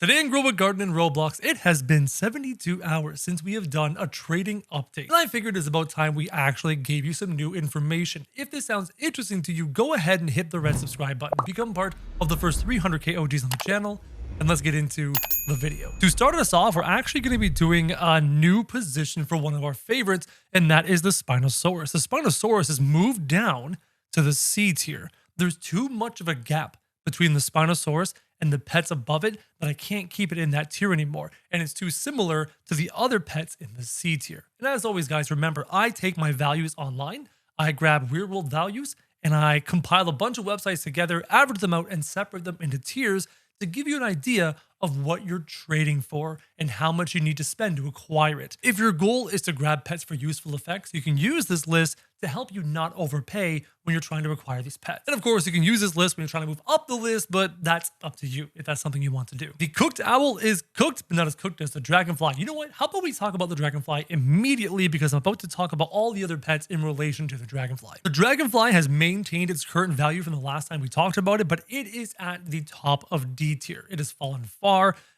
Today in Grow a Garden in Roblox, it has been 72 hours since we have done a trading update. And I figured it's about time we actually gave you some new information. If this sounds interesting to you, go ahead and hit the red subscribe button. Become part of the first 300k OGs on the channel. And let's get into the video. To start us off, we're actually going to be doing a new position for one of our favorites, and that is the Spinosaurus. The Spinosaurus is moved down to the C tier. There's too much of a gap between the Spinosaurus and the pets above it that I can't keep it in that tier anymore. And it's too similar to the other pets in the C tier. And as always, guys, remember, I take my values online. I grab real world values and I compile a bunch of websites together, average them out and separate them into tiers to give you an idea of what you're trading for and how much you need to spend to acquire it. If your goal is to grab pets for useful effects, you can use this list to help you not overpay when you're trying to acquire these pets. And of course, you can use this list when you're trying to move up the list, but that's up to you if that's something you want to do. The cooked owl is cooked, but not as cooked as the dragonfly. You know what? How about we talk about the dragonfly immediately, because I'm about to talk about all the other pets in relation to the dragonfly. The dragonfly has maintained its current value from the last time we talked about it, but it is at the top of D tier. It has fallen far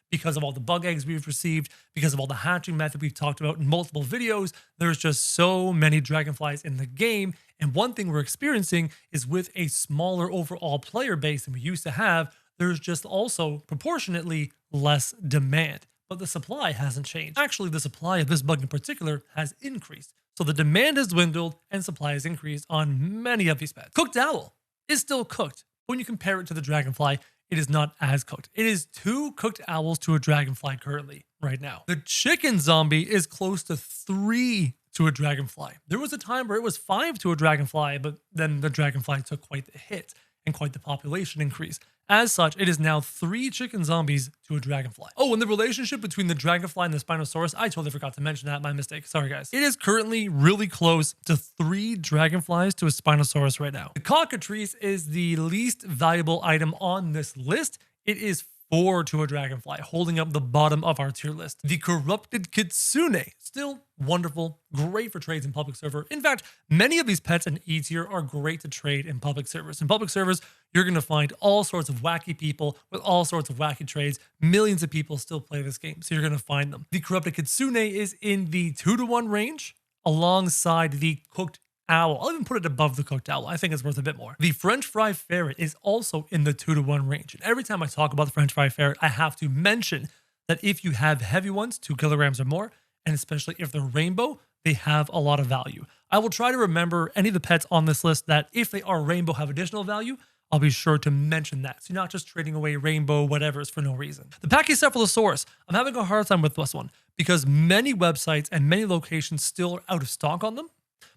because of all the bug eggs we've received, because of all the hatching method we've talked about in multiple videos. There's just so many dragonflies in the game. And one thing we're experiencing is with a smaller overall player base than we used to have, there's just also proportionately less demand. But the supply hasn't changed. Actually, the supply of this bug in particular has increased. So the demand has dwindled and supply has increased on many of these pets. Cooked owl is still cooked. When you compare it to the dragonfly, it is not as cooked. It is 2 cooked owls to a dragonfly currently, right now. The chicken zombie is close to 3 to a dragonfly. There was a time where it was 5 to a dragonfly, but then the dragonfly took quite the hit and quite the population increase. As such, it is now 3 chicken zombies to a dragonfly. Oh, and the relationship between the dragonfly and the Spinosaurus, I totally forgot to mention that, my mistake. Sorry, guys. It is currently really close to 3 dragonflies to a Spinosaurus right now. The cockatrice is the least valuable item on this list. It is 4 to a dragonfly, holding up the bottom of our tier list. The corrupted kitsune, still wonderful, great for trades in public server. In fact, many of these pets in E tier are great to trade in public servers. In public servers, you're going to find all sorts of wacky people with all sorts of wacky trades. Millions of people still play this game, so you're going to find them. The corrupted kitsune is in the 2-to-1 range alongside the cooked owl. I'll even put it above the cooked owl. I think it's worth a bit more. The French fry ferret is also in the 2-to-1 range. And every time I talk about the French fry ferret, I have to mention that if you have heavy ones, 2 kilograms or more, and especially if they're rainbow, they have a lot of value. I will try to remember any of the pets on this list that if they are rainbow have additional value, I'll be sure to mention that. So you're not just trading away rainbow whatever's for no reason. The Pachycephalosaurus, I'm having a hard time with this one because many websites and many locations still are out of stock on them.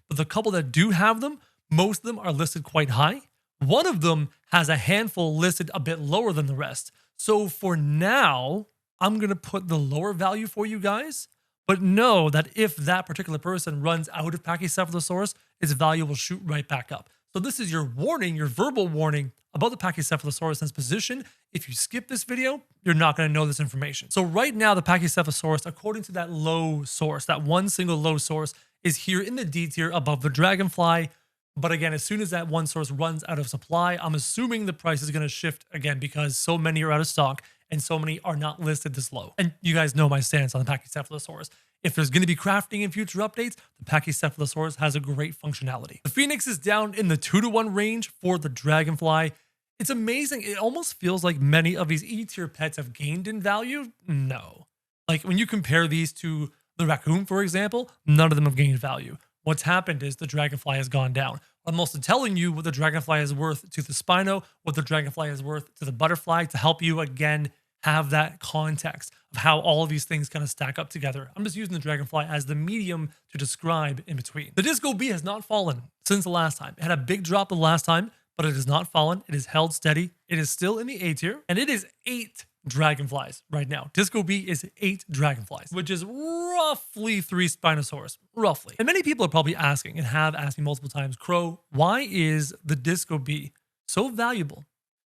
But the couple that do have them, most of them are listed quite high. One of them has a handful listed a bit lower than the rest. So for now, I'm going to put the lower value for you guys. But know that if that particular person runs out of Pachycephalosaurus, its value will shoot right back up. So this is your warning, your verbal warning about the Pachycephalosaurus and its position. If you skip this video, you're not going to know this information. So right now, the Pachycephalosaurus, according to that low source, that one single low source, is here in the D tier above the dragonfly. But again, as soon as that one source runs out of supply, I'm assuming the price is going to shift again because so many are out of stock and so many are not listed this low. And you guys know my stance on the Pachycephalosaurus. If there's going to be crafting in future updates, the Pachycephalosaurus has a great functionality. The Phoenix is down in the 2-to-1 range for the dragonfly. It's amazing. It almost feels like many of these E tier pets have gained in value. No. Like when you compare these to the raccoon, for example, none of them have gained value. What's happened is the dragonfly has gone down. I'm also telling you what the dragonfly is worth to the Spino, what the dragonfly is worth to the butterfly to help you, again, have that context of how all of these things kind of stack up together. I'm just using the dragonfly as the medium to describe in between. The Disco Bee has not fallen since the last time. It had a big drop the last time, but it has not fallen. It is held steady. It is still in the A tier, and it is 8 dragonflies right now. Disco Bee is 8 dragonflies, which is roughly 3 Spinosaurus, roughly. And many people are probably asking and have asked me multiple times, Kro, why is the Disco Bee so valuable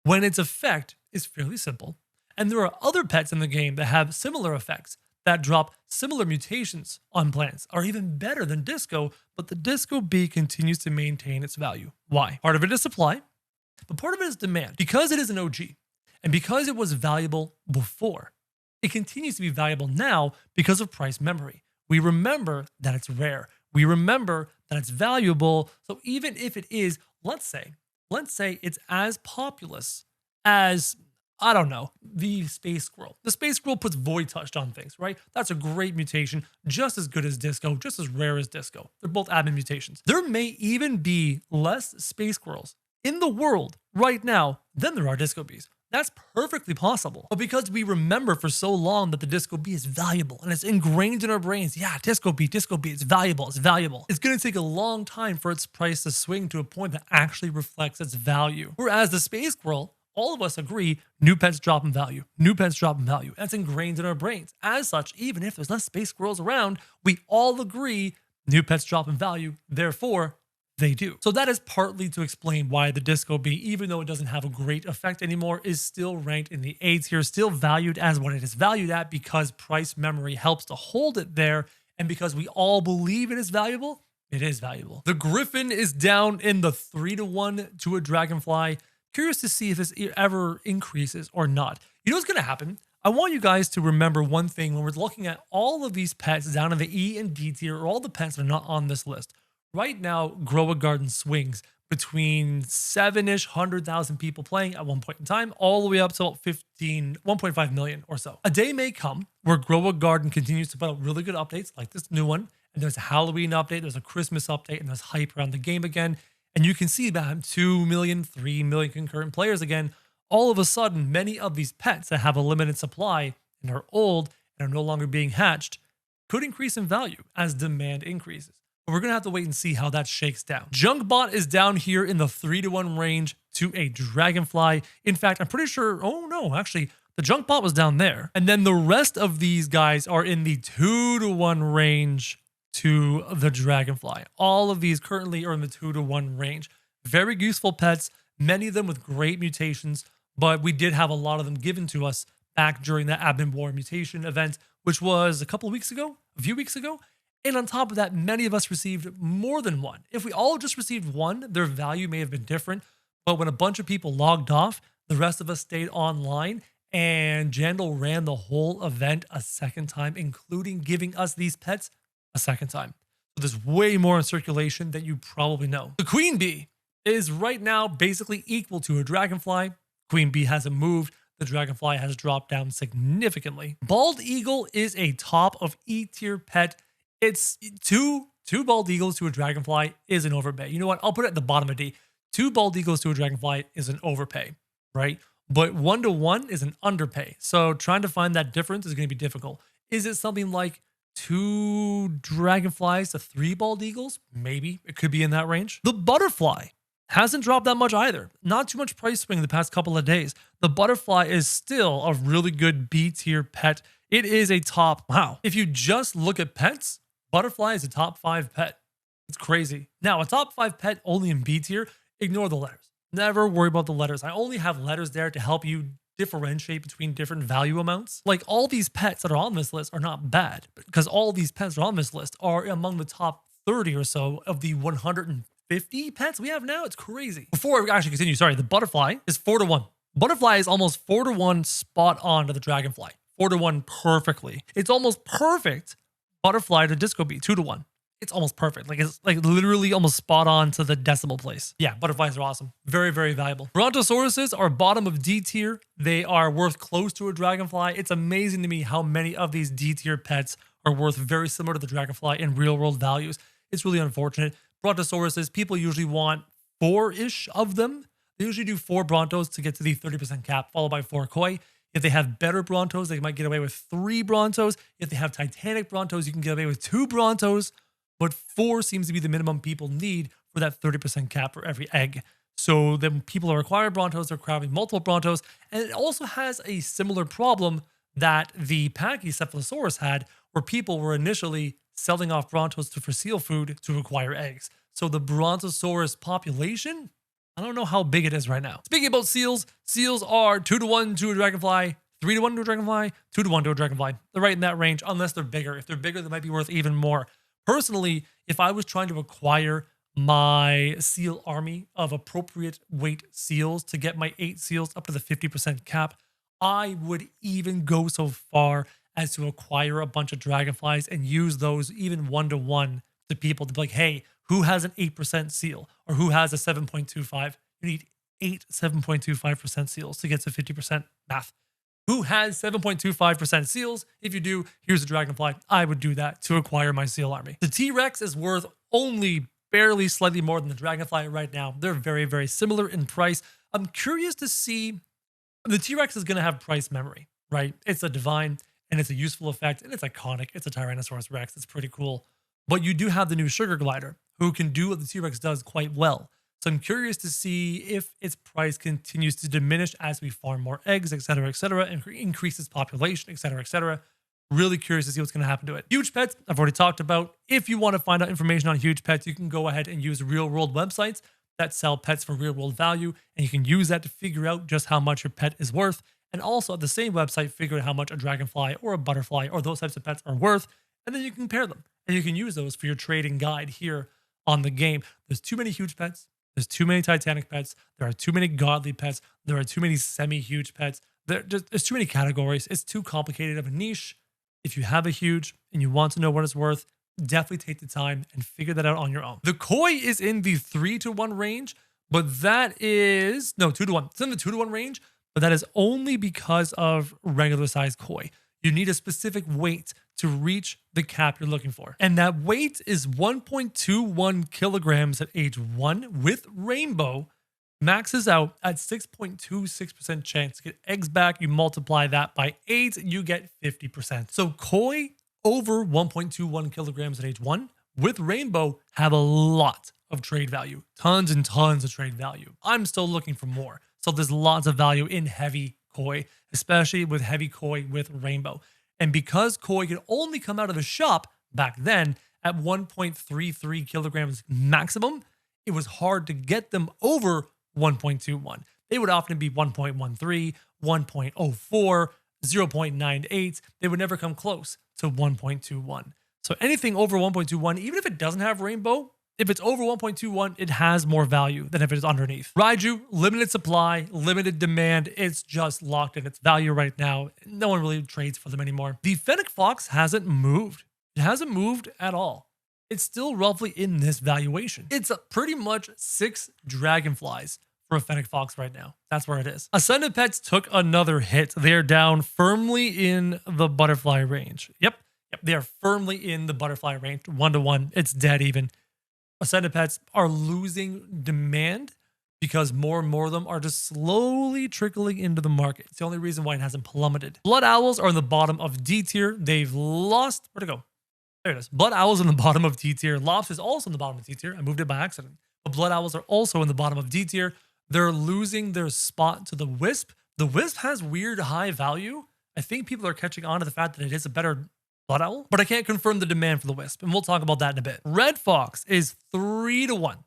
when its effect is fairly simple? And there are other pets in the game that have similar effects that drop similar mutations on plants are even better than Disco, but the Disco Bee continues to maintain its value. Why? Part of it is supply, but part of it is demand. Because it is an OG, and because it was valuable before, it continues to be valuable now because of price memory. We remember that it's rare. We remember that it's valuable. So even if it is, let's say it's as populous as, I don't know, the space squirrel. The space squirrel puts void touch on things, right? That's a great mutation, just as good as disco, just as rare as disco. They're both admin mutations. There may even be less space squirrels in the world right now than there are disco bees. That's perfectly possible. But because we remember for so long that the disco bee is valuable and it's ingrained in our brains, yeah, disco bee, it's valuable, it's valuable. It's gonna take a long time for its price to swing to a point that actually reflects its value. Whereas the space squirrel, all of us agree, new pets drop in value. New pets drop in value. That's ingrained in our brains. As such, even if there's less space squirrels around, we all agree new pets drop in value. Therefore, they do. So that is partly to explain why the disco bee, even though it doesn't have a great effect anymore, is still ranked in the A tier, still valued as what it is valued at because price memory helps to hold it there. And because we all believe it is valuable, it is valuable. The griffin is down in the 3-to-1 to a dragonfly. Curious to see if this ever increases or not. You know what's going to happen? I want you guys to remember one thing when we're looking at all of these pets down in the E and D tier, or all the pets that are not on this list. Right now, Grow a Garden swings between 7-ish, 100,000 people playing at one point in time, all the way up to 1.5 million or so. A day may come where Grow a Garden continues to put out really good updates like this new one. And there's a Halloween update, there's a Christmas update, and there's hype around the game again. And you can see about 2 million, 3 million concurrent players again. All of a sudden, many of these pets that have a limited supply and are old and are no longer being hatched could increase in value as demand increases. But we're going to have to wait and see how that shakes down. Junkbot is down here in the 3-to-1 range to a dragonfly. In fact, I'm pretty sure, oh no, actually, the Junkbot was down there. And then the rest of these guys are in the 2-to-1 range to the dragonfly. All of these currently are in the 2-to-1 range. Very useful pets, many of them with great mutations, but we did have a lot of them given to us back during that Admin War mutation event, which was a few weeks ago. And on top of that, many of us received more than one. If we all just received one, their value may have been different. But when a bunch of people logged off, the rest of us stayed online, and Jandal ran the whole event a second time, including giving us these pets a second time. So there's way more in circulation than you probably know. The queen bee is right now basically equal to a dragonfly. Queen bee hasn't moved. The dragonfly has dropped down significantly. Bald eagle is a top of E tier pet. It's two bald eagles to a dragonfly is an overpay. You know what? I'll put it at the bottom of D. 2 bald eagles to a dragonfly is an overpay, right? But 1-to-1 is an underpay. So trying to find that difference is going to be difficult. Is it something like 2 dragonflies to 3 bald eagles? Maybe. It could be in that range. The butterfly hasn't dropped that much either. Not too much price swing the past couple of days. The butterfly is still a really good B tier pet. It is a top, wow. If you just look at pets, butterfly is a top 5 pet. It's crazy. Now, a top 5 pet only in B tier, ignore the letters. Never worry about the letters. I only have letters there to help you differentiate between different value amounts. Like, all these pets that are on this list are not bad, because all these pets that are on this list are among the top 30 or so of the 150 pets we have now. It's crazy. Before I actually continue, sorry, the butterfly is 4-to-1. Butterfly is almost 4-to-1 spot on to the dragonfly. 4-to-1 perfectly. It's almost perfect butterfly to disco bee, 2-to-1. It's almost perfect. Like, it's like literally almost spot on to the decimal place. Yeah, butterflies are awesome. Very, very valuable. Brontosauruses are bottom of D tier. They are worth close to a dragonfly. It's amazing to me how many of these D tier pets are worth very similar to the dragonfly in real world values. It's really unfortunate. Brontosauruses, people usually want 4-ish of them. They usually do 4 Brontos to get to the 30% cap, followed by 4 Koi. If they have better Brontos, they might get away with 3 Brontos. If they have Titanic Brontos, you can get away with 2 Brontos. But 4 seems to be the minimum people need for that 30% cap for every egg. So then people are acquiring Brontos, they're grabbing multiple Brontos. And it also has a similar problem that the Pachycephalosaurus had, where people were initially selling off Brontos for seal food to acquire eggs. So the Brontosaurus population, I don't know how big it is right now. Speaking about seals, seals are 2-to-1 to a dragonfly, 3-to-1 to a dragonfly, 2-to-1 to a dragonfly. They're right in that range, unless they're bigger. If they're bigger, they might be worth even more. Personally, if I was trying to acquire my seal army of appropriate weight seals to get my 8 seals up to the 50% cap, I would even go so far as to acquire a bunch of dragonflies and use those even one-to-one to people to be like, hey, who has an 8% seal or who has a 7.25? You need 7.25% seals to get to 50% math. Who has 7.25% seals? If you do, here's a dragonfly. I would do that to acquire my seal army. The T-Rex is worth only barely slightly more than the dragonfly right now. They're very, very similar in price. I'm curious to see, the T-Rex is going to have price memory, right? It's a divine and it's a useful effect and it's iconic. It's a Tyrannosaurus Rex. It's pretty cool. But you do have the new Sugar Glider who can do what the T-Rex does quite well. So I'm curious to see if its price continues to diminish as we farm more eggs, et cetera, and increase its population, et cetera, et cetera. Really curious to see what's going to happen to it. Huge pets, I've already talked about. If you want to find out information on huge pets, you can go ahead and use real world websites that sell pets for real world value. And you can use that to figure out just how much your pet is worth. And also at the same website, figure out how much a dragonfly or a butterfly or those types of pets are worth. And then you can compare them. And you can use those for your trading guide here on the game. There's too many huge pets. There's too many Titanic pets. There are too many godly pets. There are too many semi-huge pets. There's too many categories. It's too complicated of a niche. If you have a huge and you want to know what it's worth, definitely take the time and figure that out on your own. The koi is in the 3-to-1 range, but that is, no, 2-to-1. It's in the 2-to-1 range, but that is only because of regular size koi. You need a specific weight to reach the cap you're looking for. And that weight is 1.21 kilograms at age 1 with rainbow, maxes out at 6.26% chance to get eggs back. You multiply that by 8, you get 50%. So koi over 1.21 kilograms at age 1 with rainbow have a lot of trade value, tons and tons of trade value. I'm still looking for more. So there's lots of value in heavy koi, especially with heavy koi with rainbow. And because koi could only come out of the shop back then at 1.33 kilograms maximum, it was hard to get them over 1.21. They would often be 1.13, 1.04, 0.98. They would never come close to 1.21. So anything over 1.21, even if it doesn't have rainbow, if it's over 1.21, it has more value than if it is underneath. Raiju, limited supply, limited demand. It's just locked in its value right now. No one really trades for them anymore. The Fennec Fox hasn't moved. It hasn't moved at all. It's still roughly in this valuation. It's pretty much 6 dragonflies for a Fennec Fox right now. That's where it is. Ascended Pets took another hit. They're down firmly in the butterfly range. Yep, they are firmly in the butterfly range. 1-to-1. It's dead even. Ascended Pets are losing demand because more and more of them are just slowly trickling into the market. It's the only reason why it hasn't plummeted. Blood Owls are in the bottom of D tier. They've lost, where'd it go? There it is. Blood Owls in the bottom of D tier. Lops is also in the bottom of D tier. I moved it by accident. But Blood Owls are also in the bottom of D tier. They're losing their spot to the Wisp. The Wisp has weird high value. I think people are catching on to the fact that it is a better Blood Owl, but I can't confirm the demand for the Wisp, and we'll talk about that in a bit. Red Fox is 3-to-1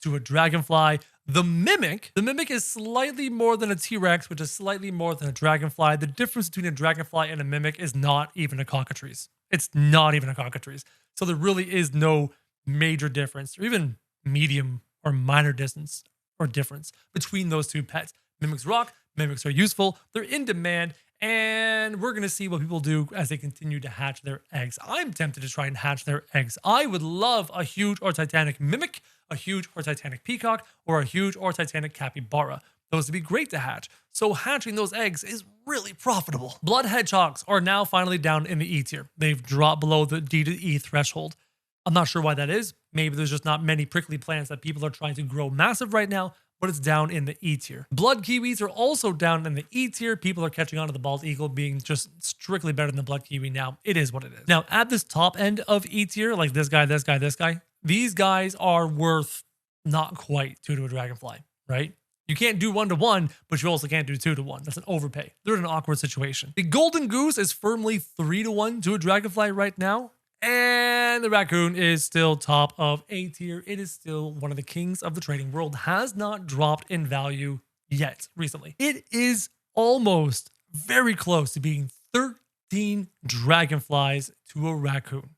to a Dragonfly. The Mimic is slightly more than a T-Rex, which is slightly more than a Dragonfly. The difference between a Dragonfly and a Mimic is not even a cockatrice. It's not even a cockatrice. So there really is no major difference, or even medium or minor distance or difference between those two pets. Mimics rock, Mimics are useful, they're in demand, and we're going to see what people do as they continue to hatch their eggs. I'm tempted to try and hatch their eggs. I would love a huge or Titanic Mimic, a huge or Titanic Peacock, or a huge or Titanic Capybara. Those would be great to hatch. So hatching those eggs is really profitable. Blood Hedgehogs are now finally down in the E tier. They've dropped below the D to E threshold. I'm not sure why that is. Maybe there's just not many prickly plants that people are trying to grow massive right now, but it's down in the E tier. Blood Kiwis are also down in the E tier. People are catching on to the Bald Eagle being just strictly better than the Blood Kiwi now. It is what it is. Now, at this top end of E tier, like this guy, these guys are worth not quite 2 to a Dragonfly, right? You can't do 1-to-1, but you also can't do 2-to-1. That's an overpay. They're in an awkward situation. The Golden Goose is firmly 3-to-1 to a Dragonfly right now. And the Raccoon is still top of A tier. It is still one of the kings of the trading world. Has not dropped in value yet recently. It is almost very close to being 13 Dragonflies to a Raccoon.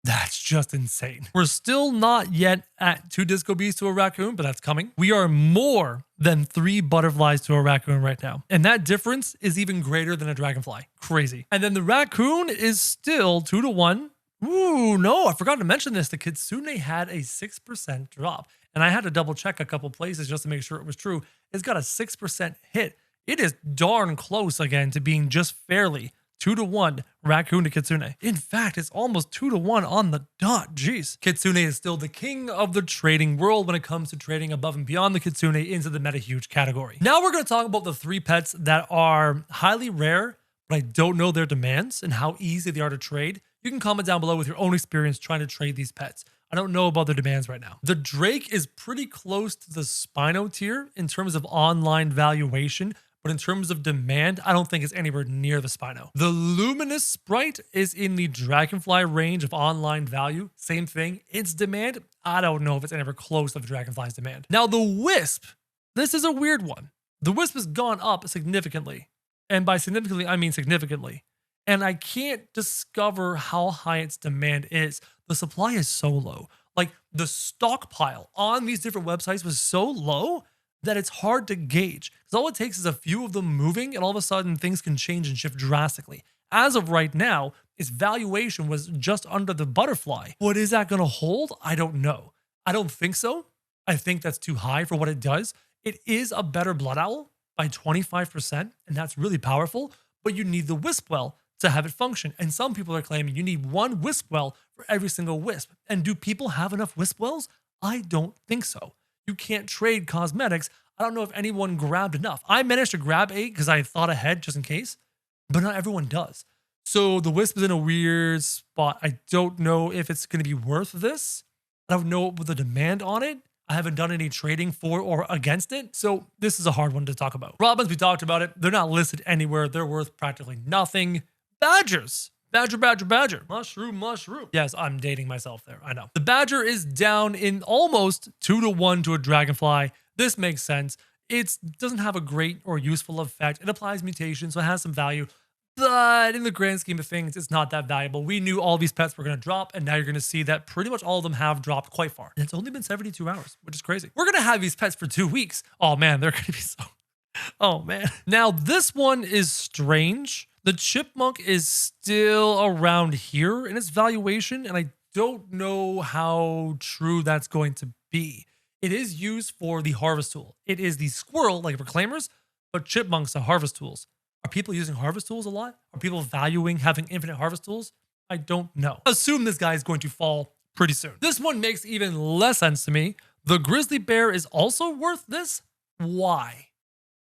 That's just insane. We're still not yet at 2 disco bees to a raccoon, but that's coming. We are more than 3 butterflies to a raccoon right now. And that difference is even greater than a dragonfly. Crazy. And then the raccoon is still 2 to 1. Ooh, no, I forgot to mention this. The kitsune had a 6% drop. And I had to double check a couple places just to make sure it was true. It's got a 6% hit. It is darn close again to being just fairly 2 to 1 raccoon to kitsune. In fact, it's almost 2 to 1 on the dot. Jeez. Kitsune is still the king of the trading world when it comes to trading above and beyond the kitsune into the meta huge category. Now we're going to talk about the 3 pets that are highly rare, but I don't know their demands and how easy they are to trade. You can comment down below with your own experience trying to trade these pets. I don't know about their demands right now. The Drake is pretty close to the Spino tier in terms of online valuation, but in terms of demand, I don't think it's anywhere near the Spino. The Luminous Sprite is in the Dragonfly range of online value. Same thing. Its demand, I don't know if it's anywhere close to the Dragonfly's demand. Now the Wisp, this is a weird one. The Wisp has gone up significantly. And by significantly, I mean significantly. And I can't discover how high its demand is. The supply is so low. Like the stockpile on these different websites was so low that it's hard to gauge. Because all it takes is a few of them moving and all of a sudden things can change and shift drastically. As of right now, its valuation was just under the butterfly. What is that going to hold? I don't know. I don't think so. I think that's too high for what it does. It is a better blood owl by 25%, and that's really powerful, but you need the wisp well to have it function. And some people are claiming you need 1 wisp well for every single wisp. And do people have enough wisp wells? I don't think so. You can't trade cosmetics. I don't know if anyone grabbed enough. I managed to grab 8 because I thought ahead just in case, but not everyone does. So the wisp is in a weird spot. I don't know if it's going to be worth this. I don't know what the demand on it. I haven't done any trading for or against it. So this is a hard one to talk about. Robins, we talked about it. They're not listed anywhere. They're worth practically nothing. Badgers. Badger, badger, badger. Mushroom, mushroom. Yes, I'm dating myself there. I know. The badger is down in almost 2 to 1 to a dragonfly. This makes sense. It doesn't have a great or useful effect. It applies mutation, so it has some value. But in the grand scheme of things, it's not that valuable. We knew all these pets were going to drop, and now you're going to see that pretty much all of them have dropped quite far. And it's only been 72 hours, which is crazy. We're going to have these pets for 2 weeks. Oh man, they're going to be so... Oh man. Now this one is strange. The chipmunk is still around here in its valuation, and I don't know how true that's going to be. It is used for the harvest tool. It is the squirrel, like reclaimers, but chipmunks are harvest tools. Are people using harvest tools a lot? Are people valuing having infinite harvest tools? I don't know. Assume this guy is going to fall pretty soon. This one makes even less sense to me. The grizzly bear is also worth this? Why?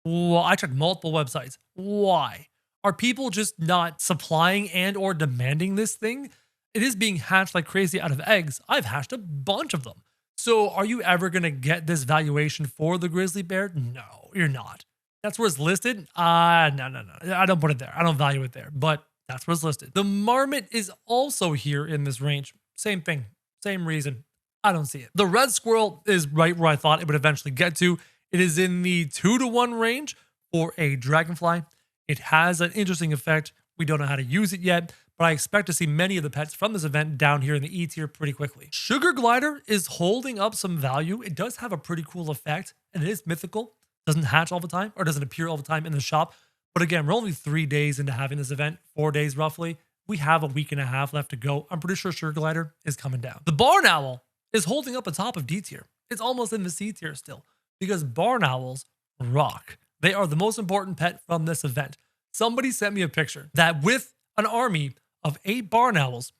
Well, I checked multiple websites. Why? Are people just not supplying and or demanding this thing? It is being hatched like crazy out of eggs. I've hatched a bunch of them. So are you ever going to get this valuation for the grizzly bear? No, you're not. That's where it's listed? No. I don't put it there. I don't value it there, but that's where it's listed. The marmot is also here in this range. Same thing, same reason. I don't see it. The red squirrel is right where I thought it would eventually get to. It is in the 2 to 1 range for a dragonfly. It has an interesting effect. We don't know how to use it yet, but I expect to see many of the pets from this event down here in the E tier pretty quickly. Sugar glider is holding up some value. It does have a pretty cool effect, and it is mythical. Doesn't hatch all the time, or doesn't appear all the time in the shop. But again, we're only 3 days into having this event, 4 days roughly. We have a week and a half left to go. I'm pretty sure Sugar Glider is coming down. The barn owl is holding up atop of D tier. It's almost in the C tier still, because barn owls rock. They are the most important pet from this event. Somebody sent me a picture that with an army of 8 barn owls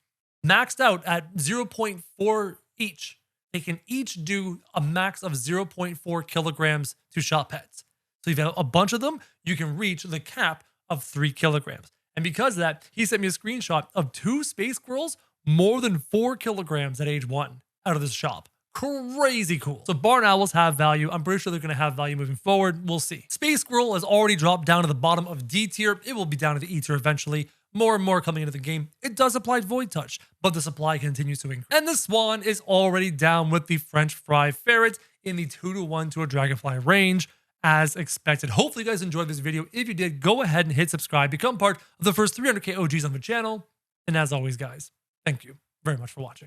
maxed out at 0.4 each, they can each do a max of 0.4 kilograms to shop pets. So if you have a bunch of them, you can reach the cap of 3 kilograms. And because of that, he sent me a screenshot of 2 space squirrels more than 4 kilograms at age 1 out of this shop. Crazy cool. So barn owls have value. I'm pretty sure they're going to have value moving forward. We'll see. Space squirrel has already dropped down to the bottom of D tier. It will be down to the E tier eventually. More and more coming into the game. It does apply Void Touch, but the supply continues to increase. And the swan is already down with the French fry ferret in the 2 to 1 to a dragonfly range as expected. Hopefully you guys enjoyed this video. If you did, go ahead and hit subscribe. Become part of the first 300k OGs on the channel. And as always, guys, thank you very much for watching.